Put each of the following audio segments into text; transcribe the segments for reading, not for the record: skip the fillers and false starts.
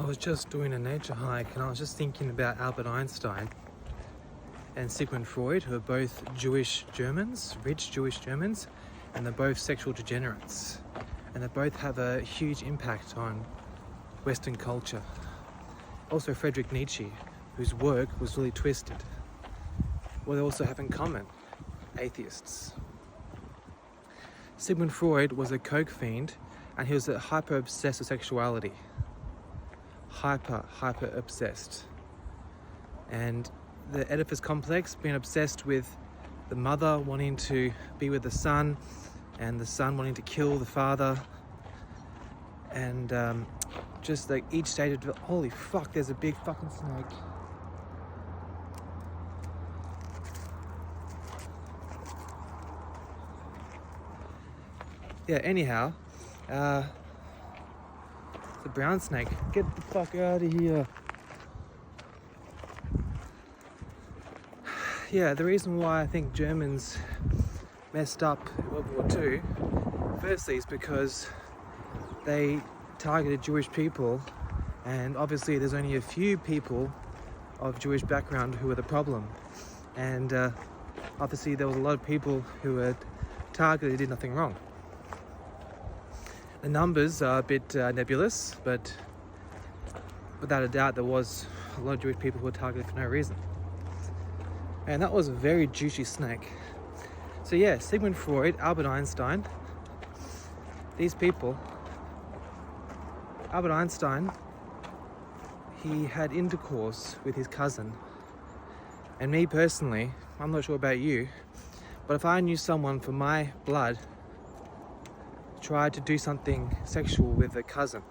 I was just doing a nature hike and I was just thinking about Albert Einstein and Sigmund Freud, who are both Jewish Germans, rich Jewish Germans, and they're both sexual degenerates. And they both have a huge impact on Western culture. Also Friedrich Nietzsche, whose work was really twisted. What they also have in common, atheists. Sigmund Freud was a coke fiend and he was a hyper-obsessed with sexuality. Hyper obsessed. And the Oedipus complex, being obsessed with the mother wanting to be with the son and the son wanting to kill the father, and just like each stage of holy fuck, there's a big fucking snake. Yeah, anyhow, it's a brown snake. Get the fuck out of here. Yeah, the reason why I think Germans messed up in World War II, firstly, is because they targeted Jewish people, and obviously there's only a few people of Jewish background who were the problem. And obviously there was a lot of people who were targeted who did nothing wrong. The numbers are a bit nebulous, but without a doubt there was a lot of Jewish people who were targeted for no reason. And that was a very juicy snake. So yeah, Sigmund Freud, Albert Einstein, these people. Albert Einstein, he had intercourse with his cousin. And me personally, I'm not sure about you, but if I knew someone from my blood tried to do something sexual with a cousin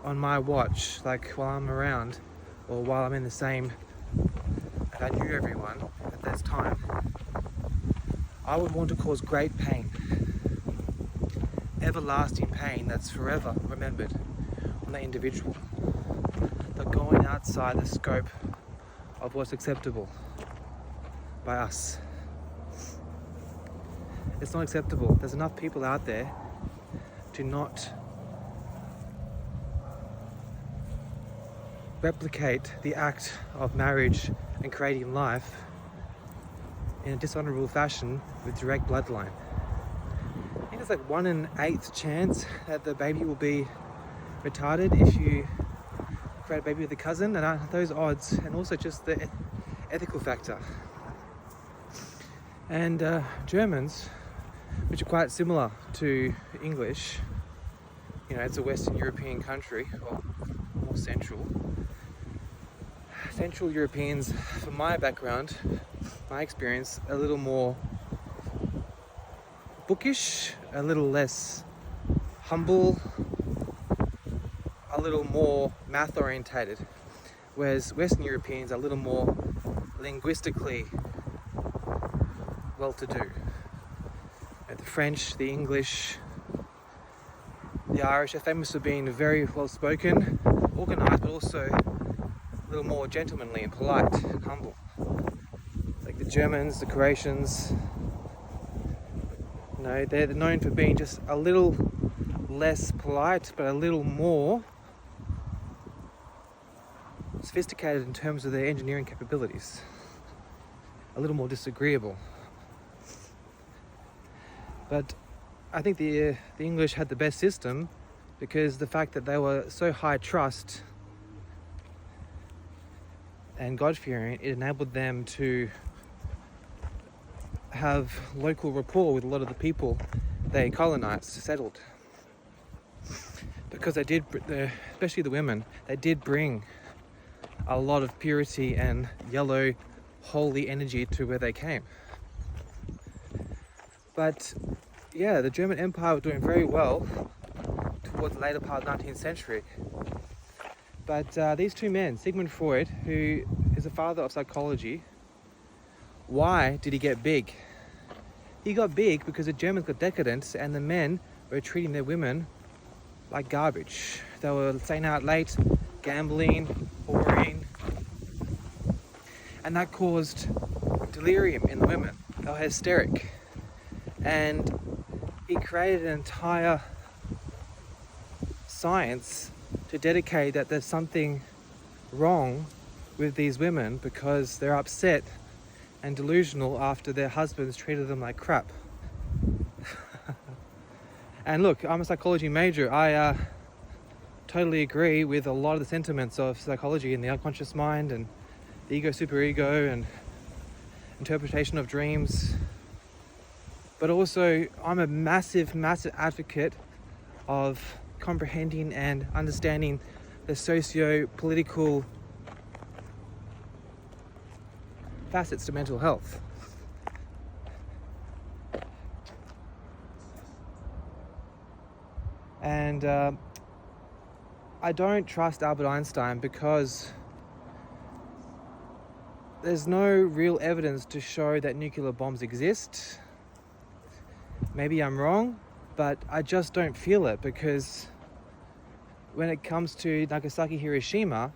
on my watch, like while I'm around or while I'm in the same, and I knew everyone at that time, I would want to cause great pain, everlasting pain that's forever remembered on that individual. They're going outside the scope of what's acceptable by us. It's not acceptable. There's enough people out there to not replicate the act of marriage and creating life in a dishonorable fashion with direct bloodline. I think there's like 1 in 8 chance that the baby will be retarded if you create a baby with a cousin, and those odds, and also just the ethical factor. And Germans, which are quite similar to English, you know, it's a Western European country, or more central. Central Europeans, from my background, my experience, a little more bookish, a little less humble, a little more math orientated, whereas Western Europeans are a little more linguistically well-to-do. The French, the English, the Irish are famous for being very well-spoken, organised, but also a little more gentlemanly and polite and humble. Like the Germans, the Croatians, you know, they're known for being just a little less polite, but a little more sophisticated in terms of their engineering capabilities. A little more disagreeable. But I think the English had the best system because the fact that they were so high trust and God-fearing, it enabled them to have local rapport with a lot of the people they colonized, settled. Because they did, especially the women, they did bring a lot of purity and yellow, holy energy to where they came. But yeah, the German Empire was doing very well towards the later part of the 19th century. But these two men, Sigmund Freud, who is the father of psychology, why did he get big? He got big because the Germans got decadent and the men were treating their women like garbage. They were staying out late, gambling, whoring, and that caused delirium in the women. They were hysteric. And he created an entire science to dedicate that there's something wrong with these women because they're upset and delusional after their husbands treated them like crap. And look, I'm a psychology major. I totally agree with a lot of the sentiments of psychology and the unconscious mind and the ego, superego, and interpretation of dreams. But also, I'm a massive advocate of comprehending and understanding the socio-political facets to mental health. And I don't trust Albert Einstein because there's no real evidence to show that nuclear bombs exist. Maybe I'm wrong, but I just don't feel it, because when it comes to Nagasaki, Hiroshima,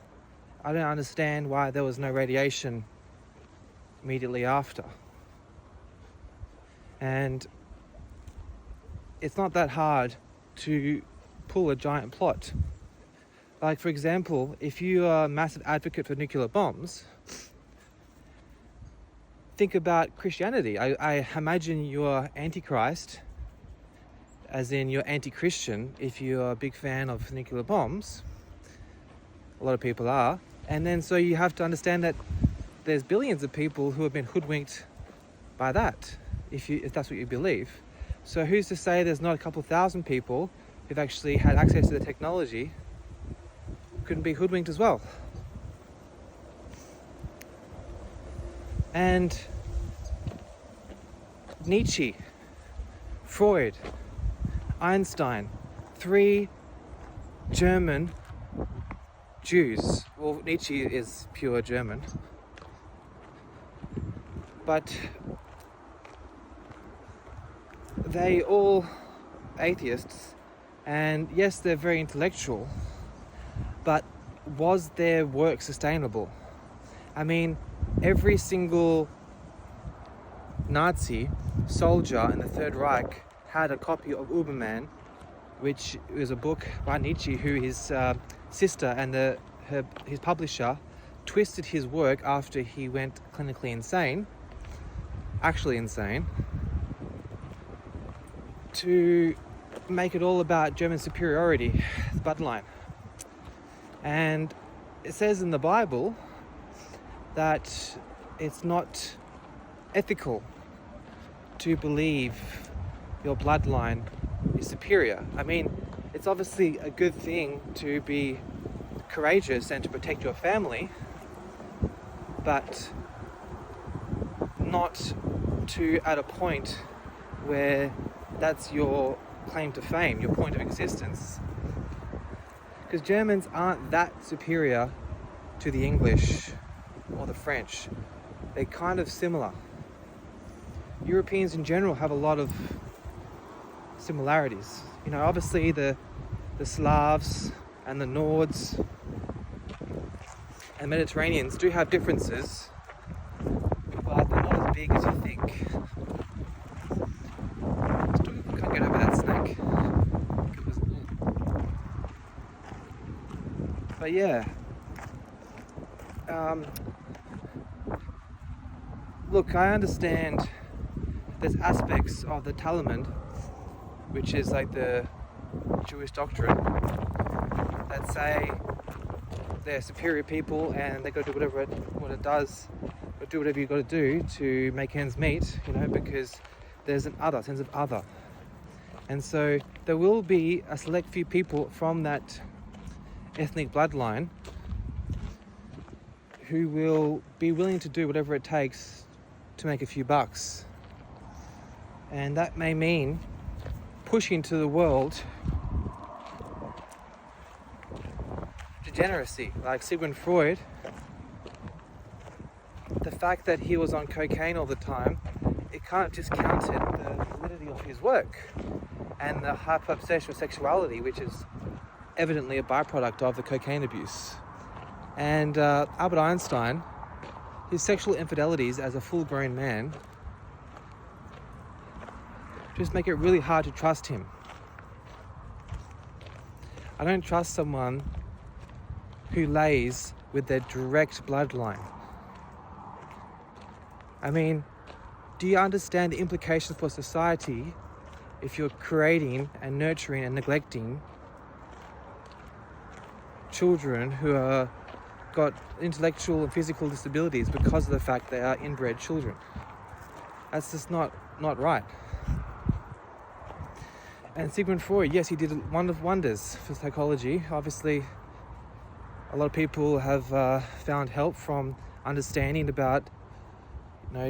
I don't understand why there was no radiation immediately after. And it's not that hard to pull a giant plot. Like, for example, if you are a massive advocate for nuclear bombs, think about Christianity. I imagine you're antichrist, as in you're anti-Christian if you're a big fan of nuclear bombs. A lot of people are. And then so you have to understand that there's billions of people who have been hoodwinked by that, if that's what you believe. So who's to say there's not a couple thousand people who've actually had access to the technology couldn't be hoodwinked as well? And Nietzsche, Freud, Einstein, 3 German Jews. Well, Nietzsche is pure German. But they all atheists, and yes, they're very intellectual, but was their work sustainable? I mean, every single Nazi soldier in the Third Reich had a copy of Übermann, which is a book by Nietzsche, who his sister and his publisher twisted his work after he went clinically insane, actually insane, to make it all about German superiority, the bloodline. And it says in the Bible that it's not ethical to believe your bloodline is superior. I mean, it's obviously a good thing to be courageous and to protect your family, but not to at a point where that's your claim to fame, your point of existence. Because Germans aren't that superior to the English or the French. They're kind of similar. Europeans in general have a lot of similarities. You know, obviously the Slavs and the Nords and Mediterraneans do have differences, but they're not as big as you think. Still can't get over that snake. But yeah, look, I understand there's aspects of the Talmud, which is like the Jewish doctrine, that say they're superior people and they got to do what it does, or do whatever you got to do to make ends meet, you know, because there's an other sense of other. And so there will be a select few people from that ethnic bloodline who will be willing to do whatever it takes to make a few bucks. And that may mean pushing to the world degeneracy, like Sigmund Freud. The fact that he was on cocaine all the time, it kind of discounted the validity of his work and the hyper-obsession with sexuality, which is evidently a byproduct of the cocaine abuse. And Albert Einstein, his sexual infidelities as a full-grown man just make it really hard to trust him. I don't trust someone who lays with their direct bloodline. I mean, do you understand the implications for society if you're creating and nurturing and neglecting children who are got intellectual and physical disabilities because of the fact they are inbred children? That's just not right. And Sigmund Freud, yes, he did wonders for psychology. Obviously, a lot of people have found help from understanding about,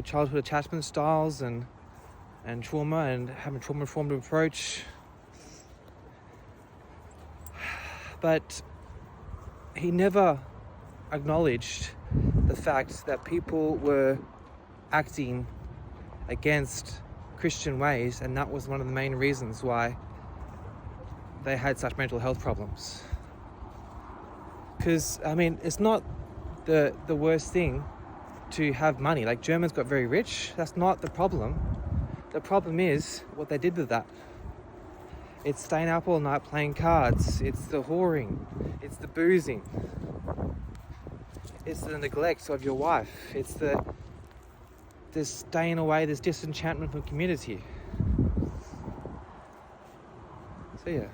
childhood attachment styles and trauma, and having a trauma-informed approach. But he never acknowledged the fact that people were acting against Christian ways, and that was one of the main reasons why they had such mental health problems. Because, I mean, it's not the worst thing to have money. Like, Germans got very rich. That's not the problem. The problem is what they did with that. It's staying up all night playing cards. It's the whoring. It's the boozing. It's the neglect of your wife. It's this staying away, this disenchantment from community. So yeah.